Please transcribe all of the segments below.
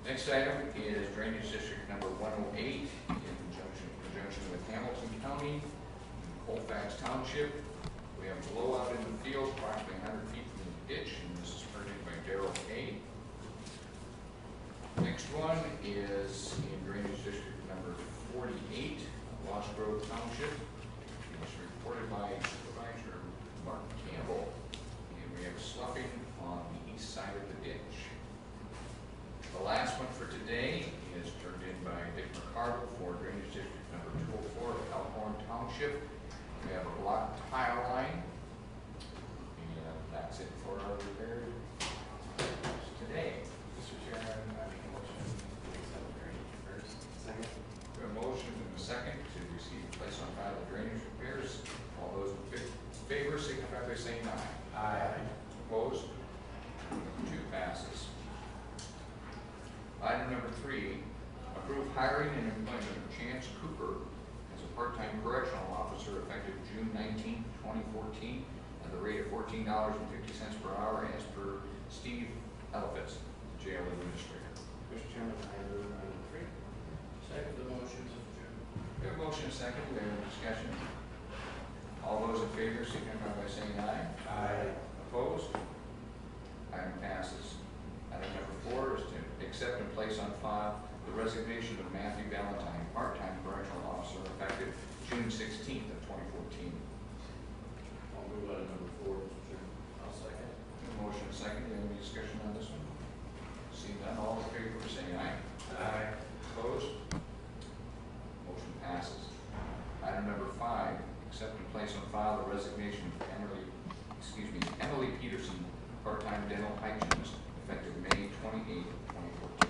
Next item is Drainage District number 108 in conjunction with Hamilton County, Colfax Township. We have a blowout in the field, approximately 100 feet from the ditch, and this is printed by Darrell Hay. Next one is in Drainage District number 48, Lost Grove Township. It was reported by Supervisor Mark Campbell, and we have sloughing on the east side of the ditch. The last one for today is turned in by Dick McCardle for Drainage District number 204 of Elkhorn Township. We have a blocked tile line, and that's it for our repair today. Mr. Chairman, I make a motion to accept drainage repairs. Second. We have a motion and a second to receive and place on file the drainage repairs. All those in favor signify by saying aye. Aye. Opposed? Number 2 passes. Item number 3, approve hiring and employment of Chance Cooper as a part-time correctional officer effective June 19, 2014 at the rate of $14.50 per hour as per Steve Elfitz, jail administrator. Mr. Chairman, I move item 3. Second the motion, Mr. Chairman. We have a motion and a second. We have a discussion. All those in favor signify by saying aye. Aye. Opposed? Item passes. Item number 4 is to accept and place on file the resignation of Matthew Valentine, part-time correctional officer, effective June 16th of 2014. I'll move item number 4, Mr. Chairman. I'll second. Motion and second. Do you have any discussion on this one? Seeing none, all in favor say aye. Aye. Opposed? Motion passes. Item number 5, accept and place on file the resignation of Emily Peterson, part-time dental hygienist, effective May 28, 2014.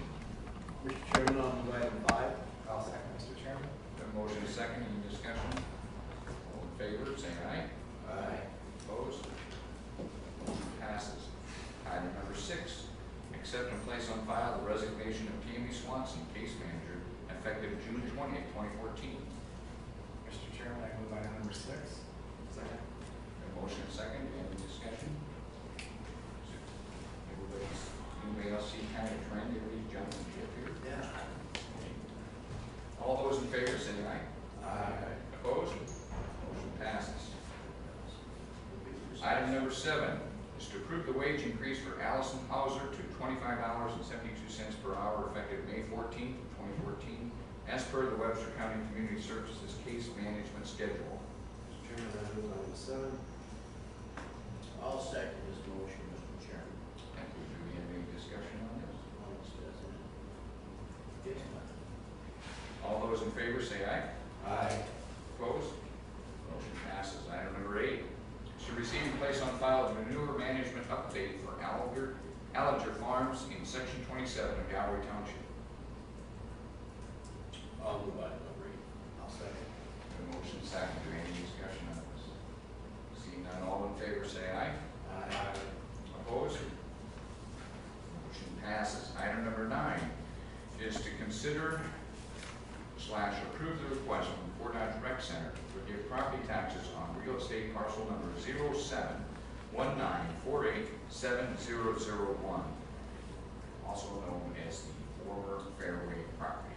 Mr. Chairman, I'll move item 5. I'll second, Mr. Chairman. The motion is second. Any discussion? All in favor say aye. Aye. Opposed? Motion passes. Item number 6, accept and place on file the resignation of Tammy Swanson, case manager, effective June 20th, 2014. Mr. Chairman, I move item number 6. Second. A motion and second. Any discussion? Anybody else see kind of trend? Everybody's jumping ship here? Yeah. All those in favor say aye. Aye. Opposed? Motion passes. Item number 7 is to approve the wage increase for Allison Hauser to $25.72 per hour effective May 14th, 2014, as per the Webster County Community Services case management schedule. Mr. Chairman, I move item 7. I'll second this motion, Mr. Chairman. Thank you. Do we have any discussion on this? All those in favor say aye. Aye. Opposed? Motion passes. Item number 8 is to receive and place on file the manure management update for Allinger Farms in Section 27 of Gallery Township. I'll move item number 8. I'll second. The motion second. Do we have any discussion on this? Seeing none, all in favor say aye. Aye. Opposed? Motion passes. Item number 9 is to consider / approve the request from Fort Dodge Rec Center to forgive property taxes on real estate parcel number 0719487001, also known as the former Fairway property.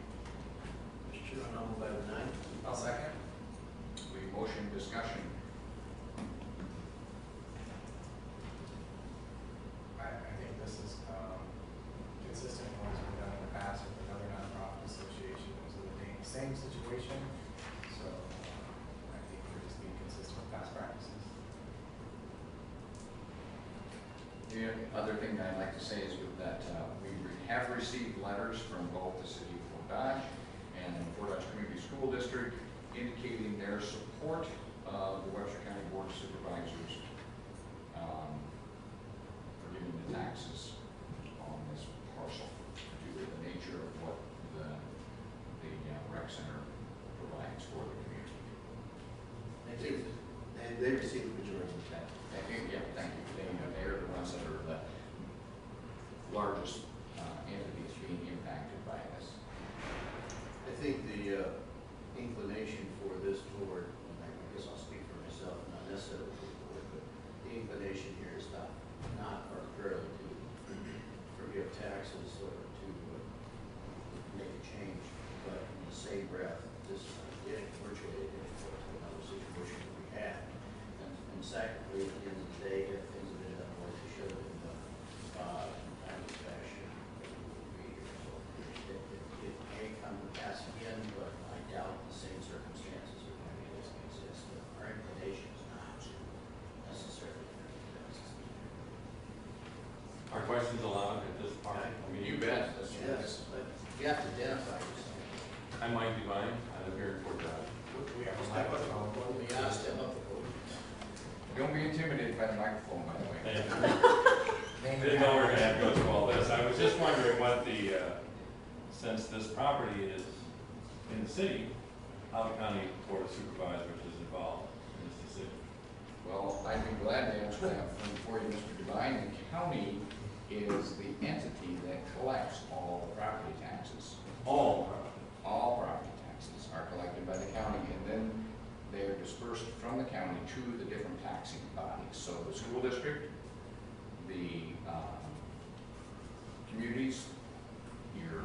Mr. Chairman, I'll move item 9. I'll second. We motion discussion. I think this is consistent with what we've done in the past with another nonprofit association. It was the same situation, so I think we're just being consistent with past practices. The other thing that I'd like to say is that we have received letters from both the City of Fort Dodge and the Fort Dodge Community School District indicating their support of the Webster County Board of Supervisors for giving the taxes on this parcel due to the nature of what the rec center provides for the community. And they received the majority of that. I think, yeah, thank you. They're the ones that are the largest entities being impacted by this. I think the inclination for this board, and I guess I'll speak for myself, not necessarily for the board, but the inclination here is not arbitrarily to forgive taxes or to breath, this is virtually identical to another situation that we had. And secondly, at the end of the day, if things have been done like they should have been done, in timely fashion, we will be here. So it may come to pass again, but I doubt the same circumstances are going to exist. Our inclination is not to necessarily. Are questions allowed at this part? I mean, You bet. That's Yes, but you have to identify yourself. I'm Mike Devine. I live here in Fort Dodge. We have a Step up, microphone. we gotta step up the vote. Don't be intimidated by the microphone, by the way. I didn't know we were gonna have to go through all this. I was just wondering what the, since this property is in the city, how the county board of supervisors is involved in this decision. Well, I'd be glad to answer that for you, Mr. Devine. The county is the entity that collects all the property taxes. All All property taxes are collected by the county, and then they are dispersed from the county to the different taxing bodies. So the school district, the communities, your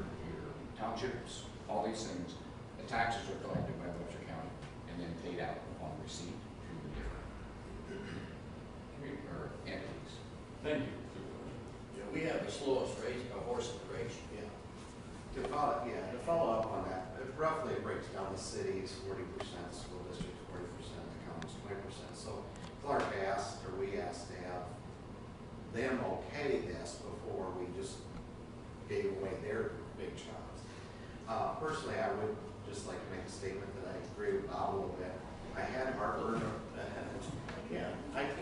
townships, all these things, the taxes are collected by Webster County and then paid out upon receipt to the different entities. Thank you, Supervisor. Yeah, we have the slowest race, horse in the race, yeah. To follow up on that, it roughly breaks down the cities 40%, school districts 40%, the counties 20%. So Clark asked, or we asked to have them okay this before we just gave away their big chunks. Personally, I would just like to make a statement that I agree with Bob a little bit. I had heartburn, we're not going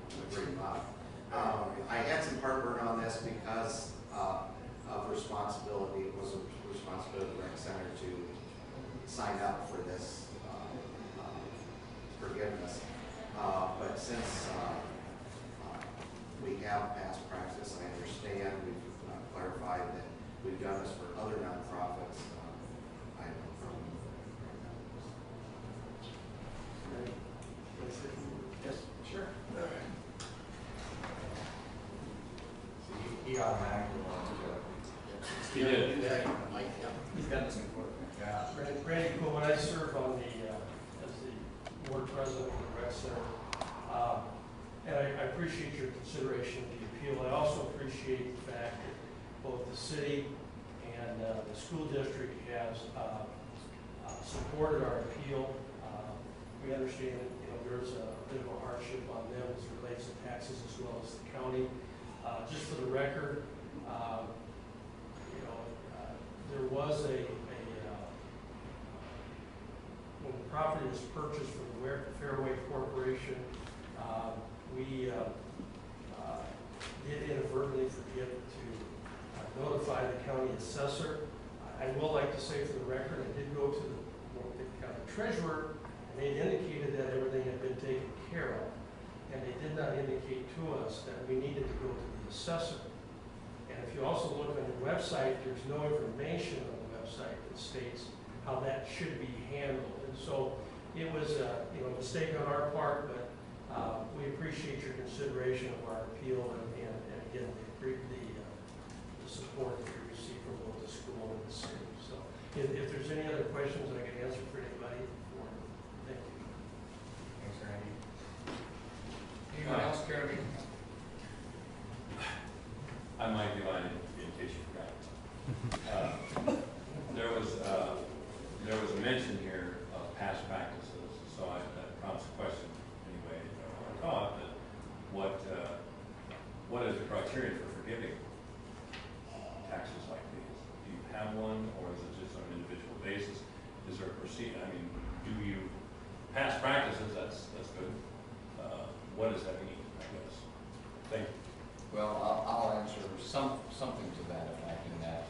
to agree with Bob. I had some heartburn on this because of responsibility. It was a responsibility of the rec center to sign up for this forgiveness. But since we have past practice, I understand, we've clarified that we've done this for other nonprofits. I have no problem with it. Yes, sure. So he automatically wants to. He did. Do that, Mike, yeah. He's got this before. Yeah. Randy Cool, I serve on as the board president of the rec center. And I appreciate your consideration of the appeal. I also appreciate the fact that both the city and the school district has supported our appeal. We understand that, there's a bit of a hardship on them as it relates to taxes as well as the county. Just for the record, there was when the property was purchased from the Fairway Corporation, we did inadvertently forget to notify the county assessor. I will like to say for the record, I did go to the county treasurer, and they indicated that everything had been taken care of, and they did not indicate to us that we needed to go to the assessor. And if you also look on the website, there's no information on the website that states how that should be handled. And so it was a mistake on our part, but we appreciate your consideration of our appeal and again, the support that we receive from both the school and the city. So if there's any other questions I can answer for anybody, thank you. Thanks, Randy. Anyone else care to be? I might be lying in case you forgot. There was a mention here of past practices, so that prompts a question anyway. I thought that what is the criteria for forgiving taxes like these? Do you have one, or is it just on an individual basis? Is there a procedure? I mean, do you past practices? That's good. What does that mean? I guess. Thank you. Well, I'll answer something to that effect, in that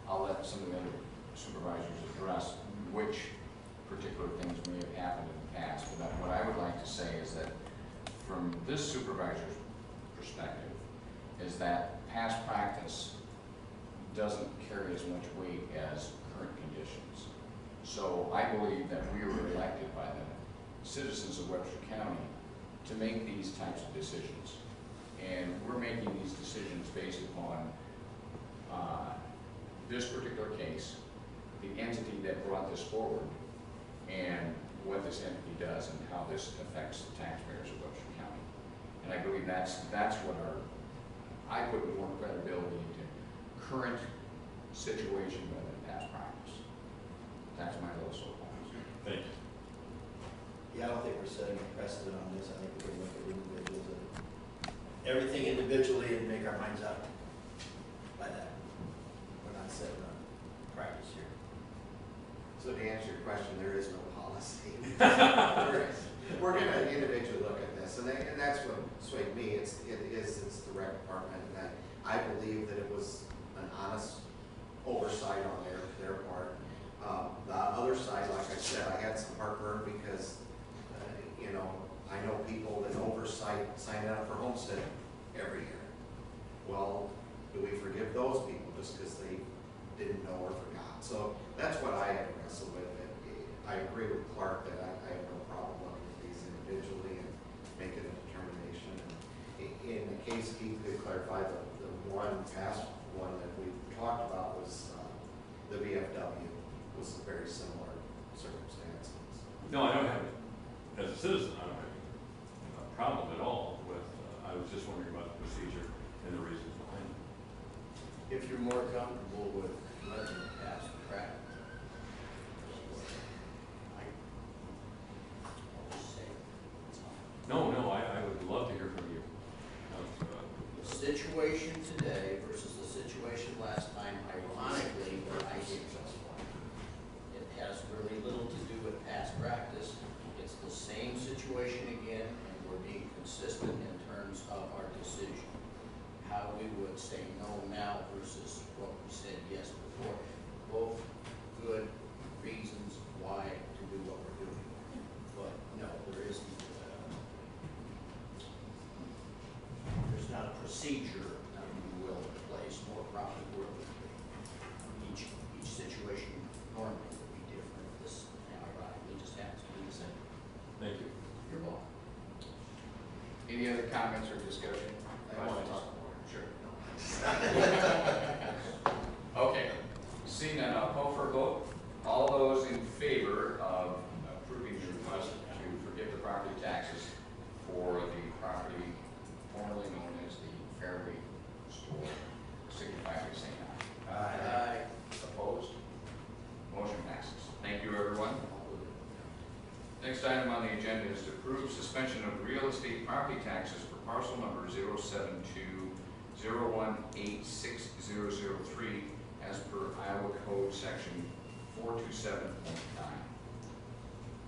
I'll let some of the other supervisors address which particular things may have happened in the past. But what I would like to say is that from this supervisor's perspective, is that past practice doesn't carry as much weight as current conditions. So I believe that we were elected by the citizens of Webster County to make these types of decisions. And we're making these decisions based upon this particular case the entity that brought this forward and what this entity does and how this affects the taxpayers of Webster County. And I believe that's what I put more credibility into current situation rather than past practice. That's my little soapbox. Thank you. Yeah, I don't think we're setting a precedent on this. I think we're going to look at individuals and everything individually and make our minds up by that. We're not setting a practice here. So to answer your question, there is no policy. We're gonna individually look at this, and that's what swayed me. It's the rec department, and I believe that it was an honest oversight on their part. The other side, like I said, I had some heartburn because, you know, I know people that oversight sign up for homestead every year. Well, do we forgive those people just because they didn't know or forgot? So that's what I had wrestled with. I agree with Clark that I have no problem looking at these individually and making a determination. And in the case, Keith could clarify, the one past one that we talked about was the VFW was a very similar circumstances. No, I don't have, as a citizen, I don't have a problem at all with, I was just wondering about the procedure and the reasons behind it. If you're more comfortable with letting it pass the practice. No, I would love to hear from you. The situation today versus the situation last time, ironically, I think it has really little to do with past practice. It's the same situation again, and we're being consistent in terms of our decision. How we would say no now versus what we said yes before. Both good reasons why to do what we're doing. But no, there isn't. There's not a procedure, if you will, in place, more probably will be. Each situation normally would be different. This, ironically, just happens to be the same. Thank you. You're welcome. Any other comments or discussion? I want to talk more. Sure. Okay, seeing none, I'll call for a vote. All those in favor of approving the request to forgive the property taxes for the property formerly known as the Fairway Store, signify by saying aye. Opposed? Motion passes. Thank you, everyone. Next item on the agenda is to approve suspension of real estate property taxes for parcel number 072-018-6003 as per Iowa Code Section 427.9.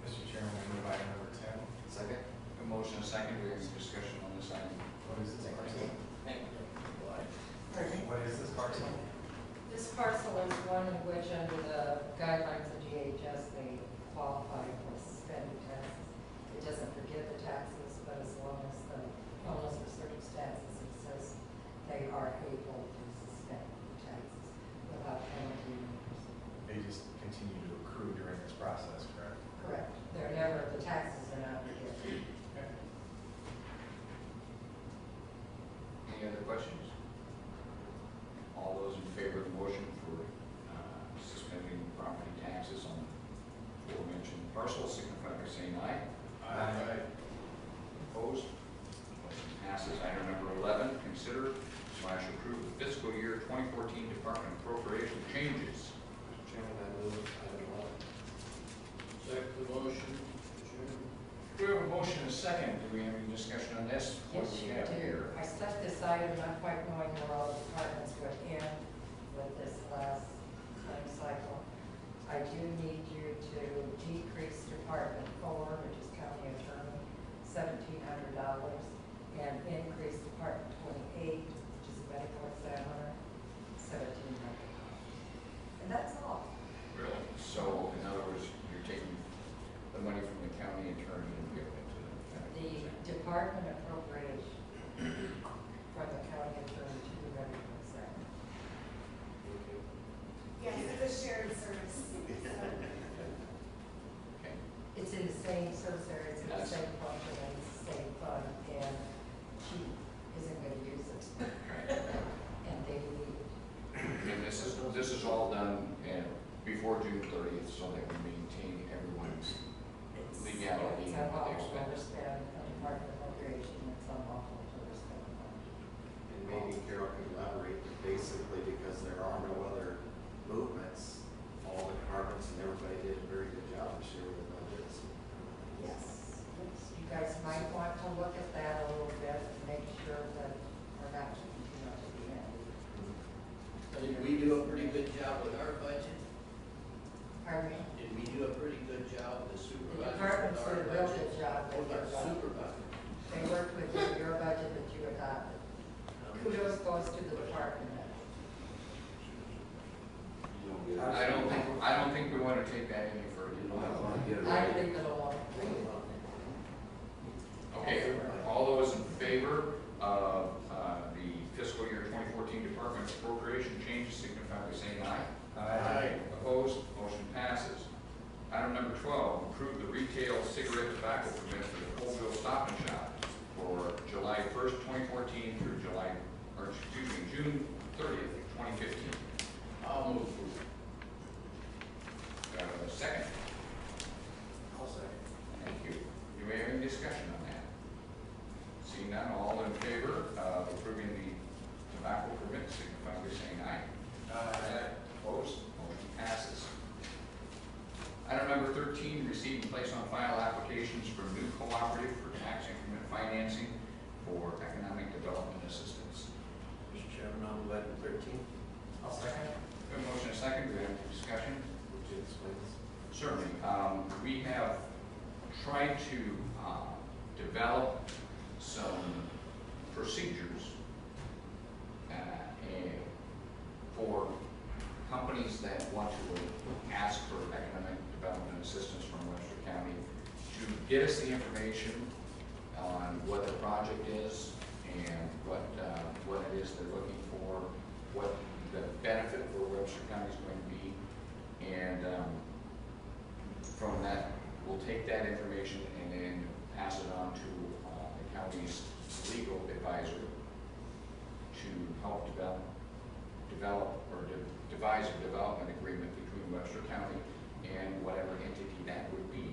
Mr. Chairman, I move item number 10. Second? A motion and a second. We have any discussion on this item? What is this parcel? What is this parcel? This parcel is one in which, under the guidelines of DHS, they qualify for suspended taxes. It doesn't forgive the taxes, but as long as the illness or circumstances exist, they are able to suspend the taxes without penalty. They just continue to accrue during this process, correct? Correct. They're never, the taxes are not forgiven. Okay. Any other questions? All those in favor of the motion for suspending property taxes on the aforementioned parcel, signify by saying aye. Aye. Opposed? Motion passes. Item number 11, consider/approve the fiscal year 2014 department appropriation changes. Mr. Chairman, I move item 11. Second the motion, Mr. Chairman. We have a motion and a second. Do we have any discussion on this? What Yes, do we you have do. here? I stuck this item, not quite knowing where all the departments went in with this last time cycle. I do need you to decrease Department 4, which is County Attorney, $1,700, and increase Department 28, which is Medical Examiner, $1,700. And that's all. Really? So, in other words, you're taking the money from the county attorney and giving it to The department appropriation from the county attorney to the medical examiner. Yes, it's a shared service. Okay. It's in the same service area, it's in the same function, and it's the same fund, and she isn't gonna use it. so that we maintain everyone's It's legality and what they unlawful to expect. spend a department appropriation, it's unlawful to spend a budget. And maybe Carol can elaborate, but basically because there are no other movements, all the departments and everybody did a very good job this year with the budgets. Yes. You guys might want to look at that a little bit and make sure that we're not keeping too much at the end. Did we do a pretty good job with our budget? Pardon me? Did we do a pretty good job with the The supervisors departments with our did a real budget? good job What with their about budget. supervisors? They worked with your budget that you adopted. Kudos goes to the department head. I don't think we want to take that any further. I leave it alone. Okay, all those in favor of the fiscal year 2014 department appropriation changes signify by saying aye. Aye. Opposed, motion passes. Item number 12, approve the retail cigarette tobacco permit for the Colville Stop and Shop for July 1st, 2014 through June 30th, 2015. I'll move for Second. I'll second. Thank you. Do we have any discussion on that? Seeing none, all in favor of approving the tobacco permit, signify by saying aye. Aye. Opposed? Motion passes. Item number 13, receive and place on file applications from new cooperative for tax increment financing for economic development assistance. Mr. Chairman, I'll move item 13. I'll second. We have a motion and a second. Do we have any discussion? Would you explain this? Certainly. We have tried to develop some procedures for companies that want to ask for economic development assistance from Webster County to get us the information on what the project is and what it is they're looking for, what the benefit for Webster County is going to be, and from that, we'll take that information and then pass it on to the county's legal advisor to help devise a development agreement between Webster County and whatever entity that would be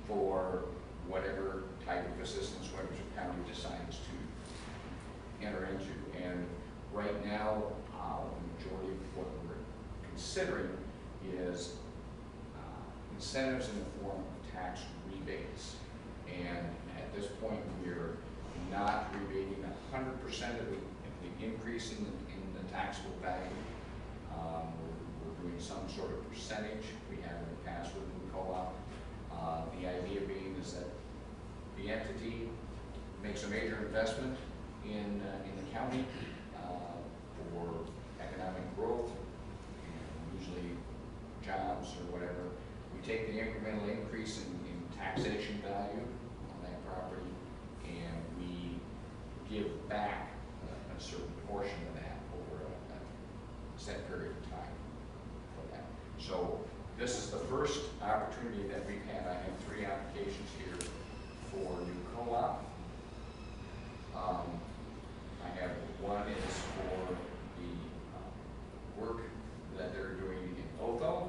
for whatever type of assistance Webster County decides to enter into. And right now, the majority of what we're considering is incentives in the form of tax rebates. And at this point, we're not rebating 100% of the increase in the taxable value. We're doing some sort of percentage. We have in the past with the co-op. The idea being is that the entity makes a major investment in the county for economic growth, and usually jobs or whatever. We take the incremental increase in taxation value on that property, and we give back a certain portion of that over a set period of time for that. So this is the first opportunity that we've had. I have 3 applications here for new co-op. I have one is for the work that they're doing in Otho,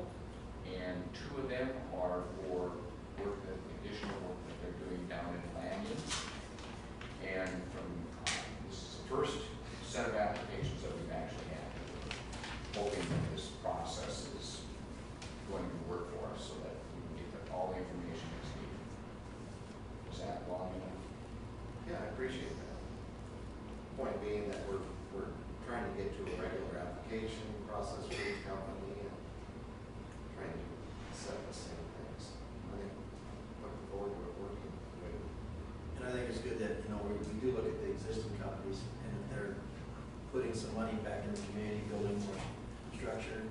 and 2 of them are for additional work that they're doing down in Lanyon. And from this is the first set of applications that we've actually had. Hoping that this process is going to work for us so that we can get all the information that's needed. Was that long enough? Yeah, I appreciate that. Point being that we're trying to get to a regular application process for each company and trying to set the same things. I think looking forward to it working with. And I think it's good that, we do look at the existing companies, and if they're putting some money back in the community, building more structure,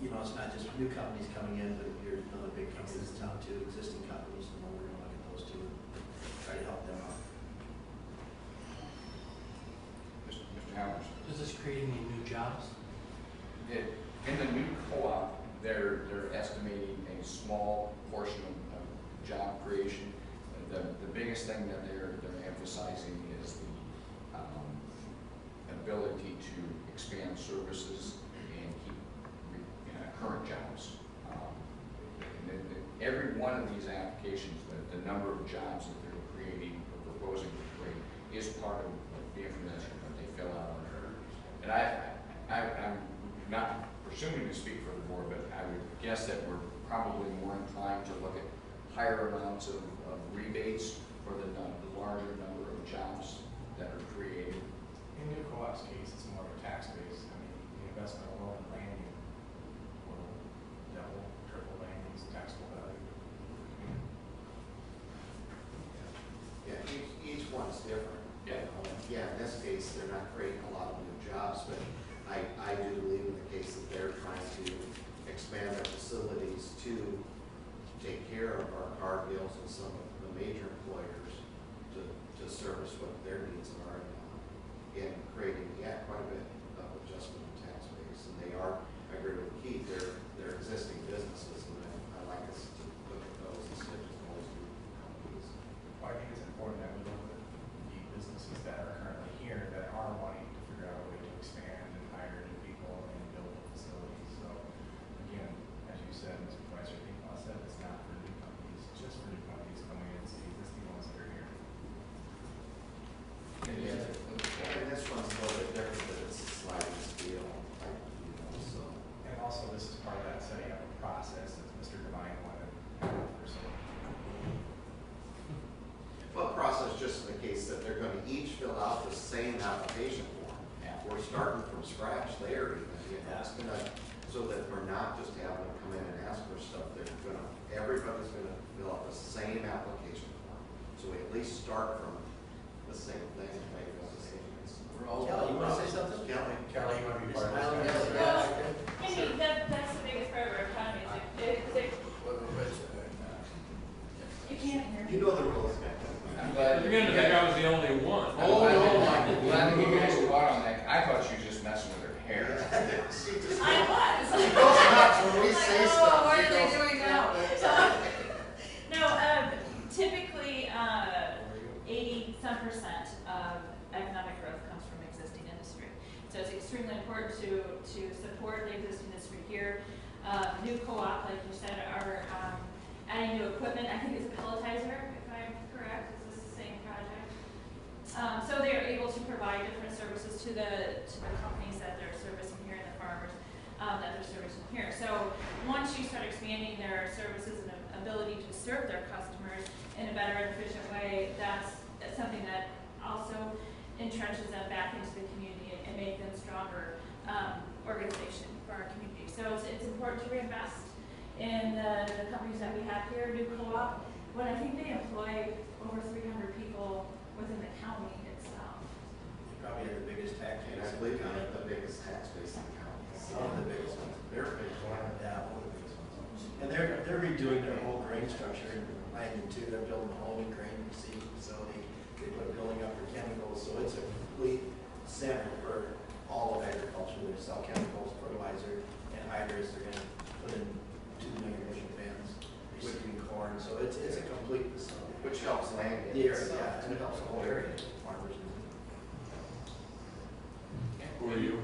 it's not just new companies coming in, but if you're another big company that's town too, existing companies, we're going to look at those too, and try to help them out. Mr. Howard? Is this creating any new jobs? In the new co-op, they're estimating a small portion of job creation. The biggest thing that they're emphasizing is the ability to expand services and keep current jobs. every one of these applications, the number of jobs that they're creating or proposing to create is part of the information that they fill out on there. And I'm not presuming to speak for the board, but I would guess that we're probably more inclined to look at higher amounts of rebates for the larger number of jobs that are created. In New Co-op's case, it's more of a tax base. I mean, the investment alone in landing will double, triple landing's taxable value. Yeah, each one's different. Yeah. Yeah, in this case, they're not creating a lot of new jobs, but I do believe in the case that they're trying to expand their facilities to take care of our car deals and some of the major employers to service what their needs are in creating, quite a bit of adjustment in tax base. And they are, I agree with Keith, they're existing businesses, and I like us to look at those instead of always new companies. Well, I think it's important that we look at the businesses that are currently here that are wanting to figure out a way to expand and hire new people and build facilities. So again, as you said, Mr. Supervisor, I think I said it's not for new companies, it's just for new companies coming in, it's the existing ones that are here. And this one's a little bit different, but it's a sliding scale, like, so. And also, this is part of that setting up a process that Mr. Devine wanted for some. Well, process just in the case that they're gonna each fill out the same application form. Yeah. We're starting from scratch there even, it's gonna, so that we're not just having them come in and ask for stuff, everybody's gonna fill out the same application form. So we at least start from the same thing, make those decisions. Kelly, you wanna say something? Kelly? Kelly, you want to be part of Smiling, this? yes, Well, yes. I mean, that's the biggest part of our economy, you can't hear me. You know the rules. I'm glad. You're gonna think I was the only one. I'm glad that you guys go out on that. I thought you were just messing with her hair. She just, I was. she goes nuts when we say Like, stuff. oh, what she are they goes- doing now? No, typically, 80% of economic growth comes from existing industry. So it's extremely important to support the existing industry here. New co-op, like you said, are adding new equipment. I think it's a pelletizer, if I'm correct. Is this the same project? So they are able to provide different services to the companies that they're servicing here and the farmers that they're servicing here. So once you start expanding their services and ability to serve their customers in a better and efficient way, that's something that also entrenches them back into the community and make them stronger organization for our community. So it's important to reinvest in the companies that we have here. New Co-op, when I think they employ over 300 people within the county itself. They probably have the biggest tax And base. I believe we have the biggest tax base in the county. One of the biggest ones. They're big. Yeah, one of the biggest ones. And they're redoing their whole grain structure in Langdon too. They're building a whole new grain seed facility. They put a building up for chemicals, so it's a complete center for all of agriculture. They sell chemicals, fertilizer, and hydrous. They're gonna put in 2 million bushel bins, wheating corn, so it's a complete facility. Which helps land. The area, yeah, and it helps the whole area, farmers. Who are you?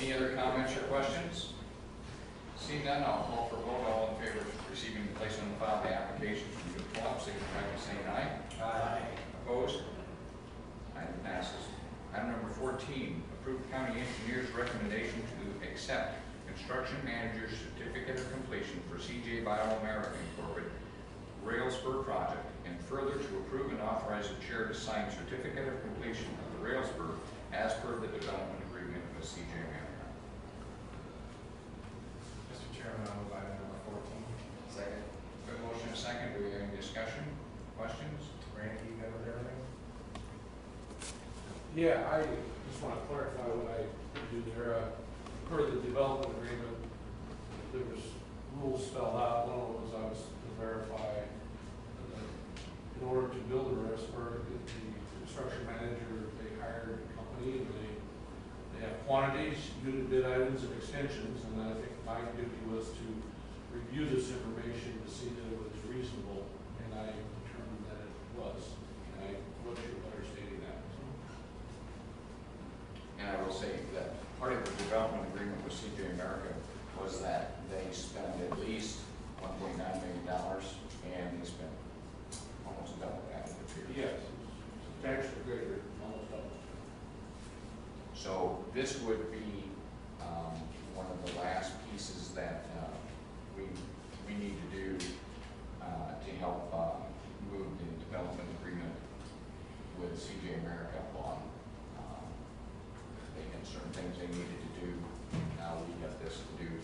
Any other comments or questions? Seeing none, I'll call for a vote. All in favor of receiving and placing on the file the application from New Co-op, signify by saying aye. Aye. Opposed? Item passes. Item number 14, approve county engineer's recommendation to accept construction manager's certificate of completion for CJ Bio-America Incorporated Rail Spur project, and further to approve and authorize the chair to sign certificate of completion of the rail spur as per the development agreement with CJ America. Mr. Chairman, I'll move item number 14. Second. Got a motion and a second. Do we have any discussion? Questions? Randy, you good with everything? Yeah, I just want to clarify what I do there. Per the development agreement, there was rules spelled out. One of them was I was to verify that in order to build a RESPER, the construction manager, they hired a company and they have quantities, unit bid items, and extensions. And I think my duty was to review this information to see that it was reasonable, and I determined that it was. And I wrote you a letter stating that. And I will say that part of the development agreement with CJ America was that they spend at least $1.9 million, and they spent almost double that in the period. Yes, substantially greater, almost double. So this would be one of the last pieces that we need to do to help move the development agreement with CJ America along. They had certain things they needed to do. Now we got this to do to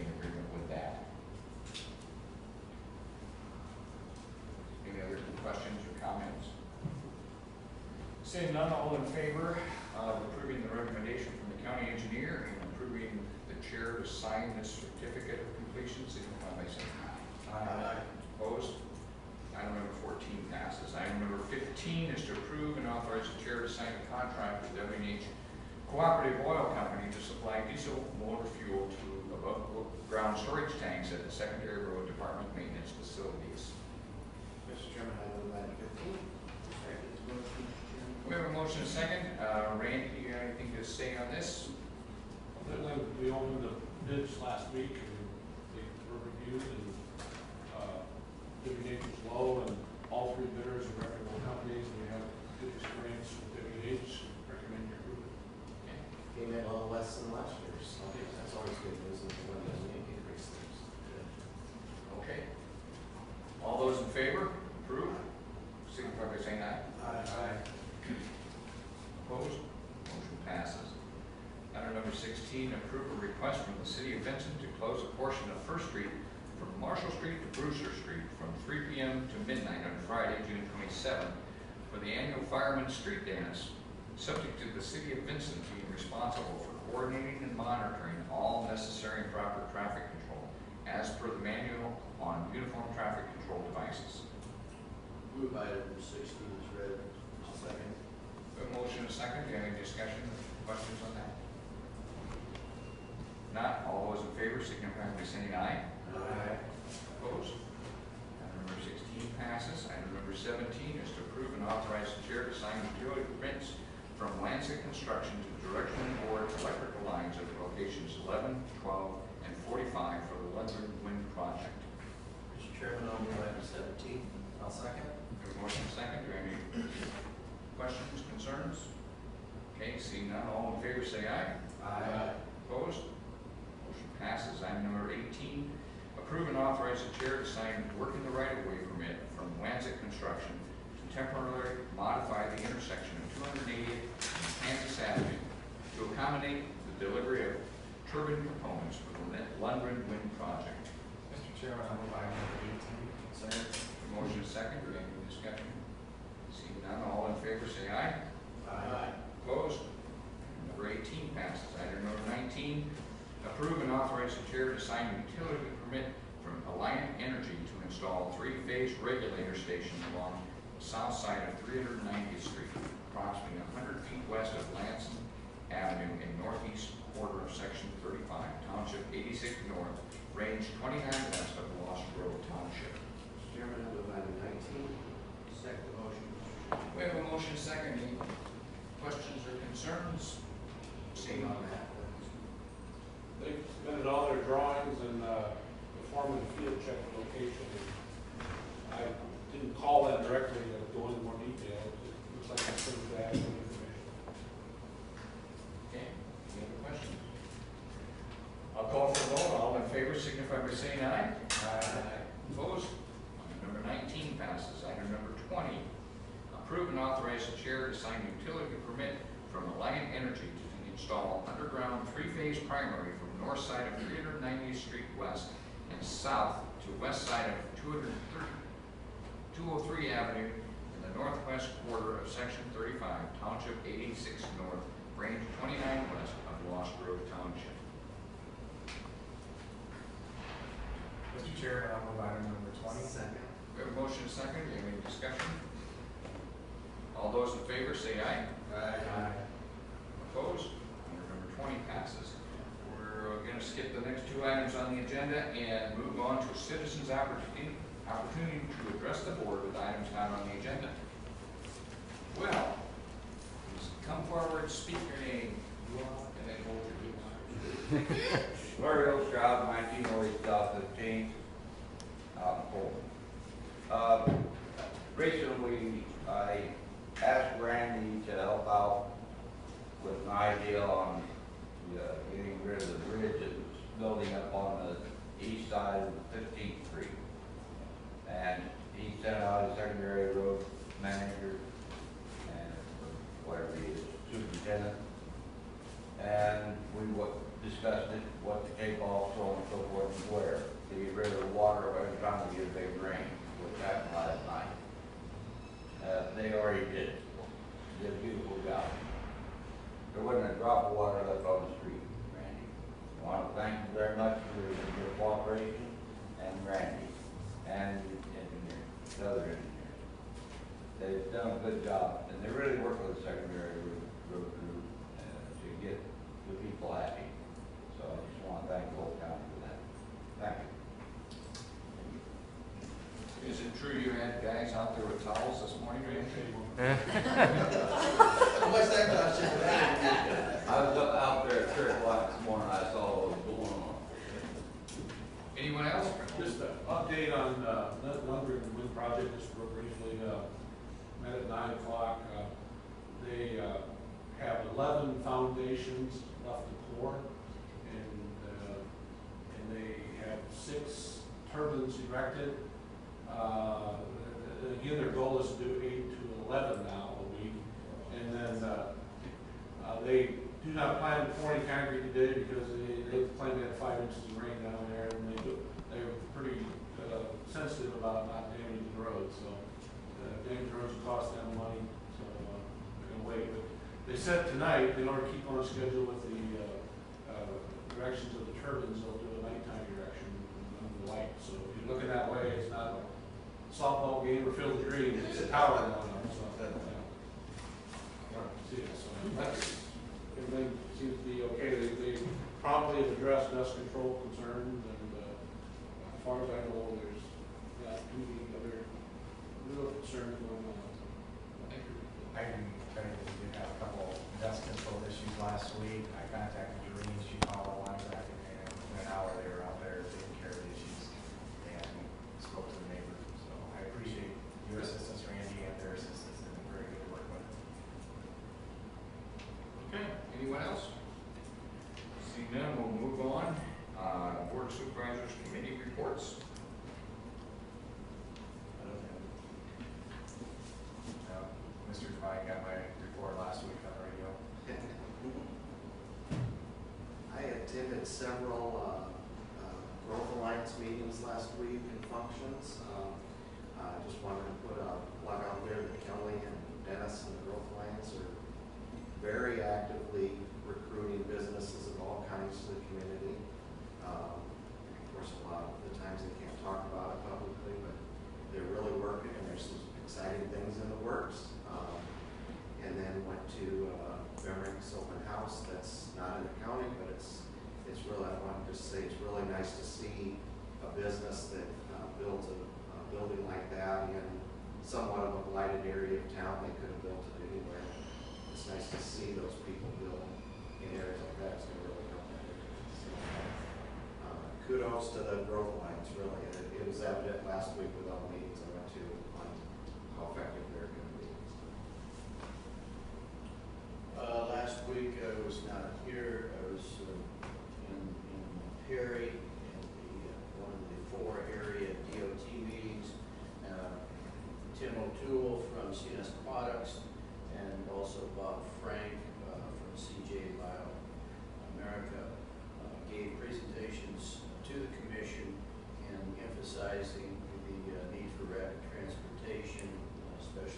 in agreement with that. Any other questions or comments? Seeing none, all in favor of approving the recommendation from the county engineer and approving the chair to sign this certificate of completion, signify by saying aye. Aye. Opposed? Item number 14 passes. Item number 15 is to approve and authorize the chair to sign a contract with W&H Cooperative Oil Company to supply diesel motor fuel to above ground storage tanks at the secondary road department maintenance facilities. Mr. Chairman, I move item 15. Second motion, Mr. Chairman. We have a motion and a second. Randy, do you have anything to say on this? We opened the bids last week, and they were reviewed, and W&H was low, and all three bidders are reputable companies, and we have good experience with W&H, recommend your approval. Came in a little less than last year, so that's always good news when they increase things. Okay. All those in favor? Approve? Signify by saying aye. Aye. Opposed? Motion passes. Item number 16, approve a request from the City of Vincent to close a portion of First Street from Marshall Street to Brewster Street from 3 p.m. to midnight on Friday, June 27th for the annual Fireman's Street Dance, subject to the City of Vincent being responsible for coordinating and monitoring all necessary and proper traffic control as per the manual on uniform traffic control devices. Move item 16 is read. I'll second. A motion and a second. Do you have any discussion, questions on that? Not. All those in favor signify by saying aye. Aye. Opposed? Item number 16 passes. Item number 17 is to approve and authorize the chair to sign utility permits from Lancet Construction to directionally bore electrical lines at locations 11, 12, and 45 for the Lundgren Wind Project. Mr. Chairman, I'll move item 17. I'll second. We have a motion and a second. Do you have any questions, concerns? Okay, seeing none, all in favor say aye. Aye. Opposed? Motion passes. Item number 18, approve and authorize the chair to sign working the right-of-way permit from Lancet Construction to temporarily modify the intersection of 280th and Kansas Avenue to accommodate the delivery of turbine components for the Lundgren Wind Project. Mr. Chairman, I move item number 18. Concerns? Motion is second. Do we have any discussion? Seeing none, all in favor say aye. Aye. Opposed? Number 18 passes. Item number 19, approve and authorize the chair to sign a utility permit from Alliant Energy to install 3-phase regulator station along the south side of 390th Street, approximately 100 feet west of Lansing Avenue in northeast quarter of Section 35, Township 86 North, Range 29 west of Lost Grove Township. Mr. Chairman, I move item 19. Second motion, Mr. Chairman. We have a motion second. Any questions or concerns? Seeing On that. They submitted all their drawings and the form of the field check location. I didn't call that directly to go into more detail. It looks like it's pretty bad information. Okay, any other questions? I'll call for the vote. All in favor signify by saying aye. Aye. Opposed? Item number 19 passes. Item number 20, approve and authorize the chair to sign utility permit from Alliant Energy to install underground 3-phase primary from north side of 390th Street west and south to west side of 203 Avenue in the northwest quarter of Section 35, Township 86 North, Range 29 west of Lost Grove Township. Mr. Chairman, I'll move item number 20. Second. We have a motion and a second. Do you have any discussion? All those in favor say aye. Aye. Opposed? Item number 20 passes. We're going to skip the next two items on the agenda and move on to citizens' opportunity to address the board with items not on the agenda. Well, please come forward, speak your name, and then hold your peace. Supervisors061714, 1908 South 15th, out in Pullman. Recently, I asked Randy to help out with an idea on getting rid of the bridge that was building up on the east side of 15th Street. And he sent out a secondary road manager and whatever he is, superintendent. And we discussed it, what to take off, so on and so forth, and where. To get rid of the water every time we get a big rain, which happened last night. They already did it. Did a beautiful job. There wasn't a drop of water left on the street, Randy. I want to thank you very much for your cooperation, and Randy, and the engineer, the other engineers. They've done a good job, and they really work with the secondary road crew to get the people happy. So I just want to thank the whole county for that. Thank you. Is it true you had guys out there with towels this morning, Randy? How much that cost you for that? I was up out there at 3 o'clock this morning, I saw what was going on. Anyone else? Just an update on Lundgren Wind Project, just real briefly, met at 9 o'clock. They have 11 foundations left to pour, and they have 6 turbines erected. Again, their goal is to do 8 to 11 now a week, and then they do not plan to pour any concrete today because they claim they had 5 inches of rain down there, and they're pretty sensitive about not damaging the road. So damaged roads will cost them money, so they're going to wait. But they said tonight, in order to keep on schedule with the directions of the turbines, they'll do a nighttime direction under the light. So if you're looking that way, it's not a softball game or Field of Dreams, it's a tower going on. So everything seems to be okay. They promptly have addressed dust control concerns, and as far as I know, there's not any other real concerns going on. I did have a couple dust control issues last week. I contacted Doreen, she called a while back, and within an hour they were out there taking care of the issues and spoke to the neighbor. So I appreciate your assistance, Randy, and their assistance. They've been very good to work with. Okay, anyone else? Seeing none, we'll move on. Board of Supervisors Committee reports. Mr. Devine got my report last week on the radio. I attended several Growth Alliance meetings last week and functions. I just wanted to put a plug out there that Kelly and Dennis and the Growth Alliance are very actively recruiting businesses of all kinds to the community. Of course, a lot of the times they can't talk about it publicly, but they're really working, and there's some exciting things in the works. And then went to Bemeric's open house. That's not in the county, but it's really, I want to just say, it's really nice to see a business that builds a building like that in somewhat of a blighted area of town. They could have built it anywhere. It's nice to see those people build in areas like that. It's going to really help that area. So, kudos to the Growth Alliance, really. It was evident last week with all the meetings I went to on how effective they're going to be. Last week I was not here. I was in Perry in one of the 4 area DOT meetings. Tim O'Toole from CNS Products and also Bob Frank from CJ Bio America gave presentations to the commission and emphasizing the need for rapid transportation, especially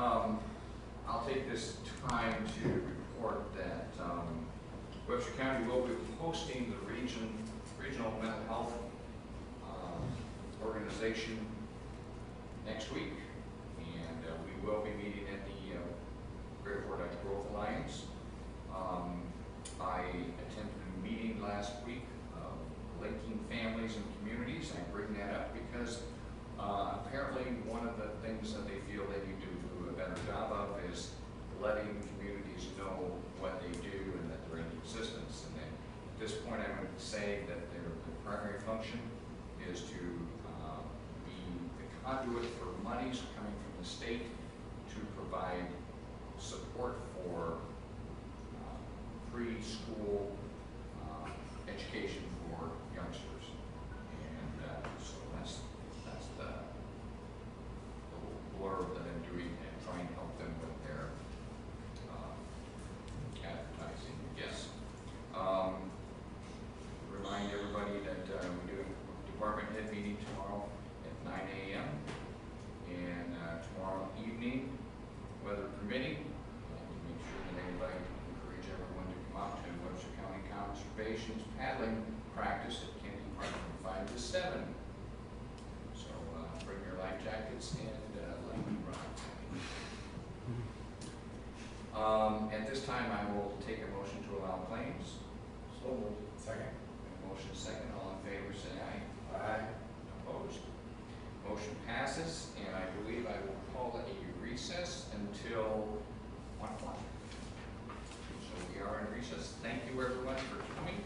I'll take this time to report that Webster County will be hosting the regional mental health organization next week, and we will be meeting at the Greater Fordyce Growth Alliance. I attended a meeting last week of linking families and communities. I bring that up because apparently one of the things that they feel they need to do a better job of is letting communities know what they do and that they're in existence. And then at this point, I would say that their primary function is to be the conduit for monies coming from the state to provide support for preschool education for youngsters. And so that's the blurb that I'm doing and trying to help them with their advertising, yes. Remind everybody that we do a department head meeting tomorrow at 9 a.m. And tomorrow evening, weather permitting, make sure that anybody, encourage everyone to come out to Webster County Conservation's paddling practice at Candy Park from 5 to 7. So bring your life jackets and let me run. At this time, I will take a motion to allow claims. So moved. Second. Motion second, all in favor, say aye. Aye. Opposed? Motion passes, and I believe I will call it a recess until 1 o'clock. So we are in recess. Thank you everyone for coming.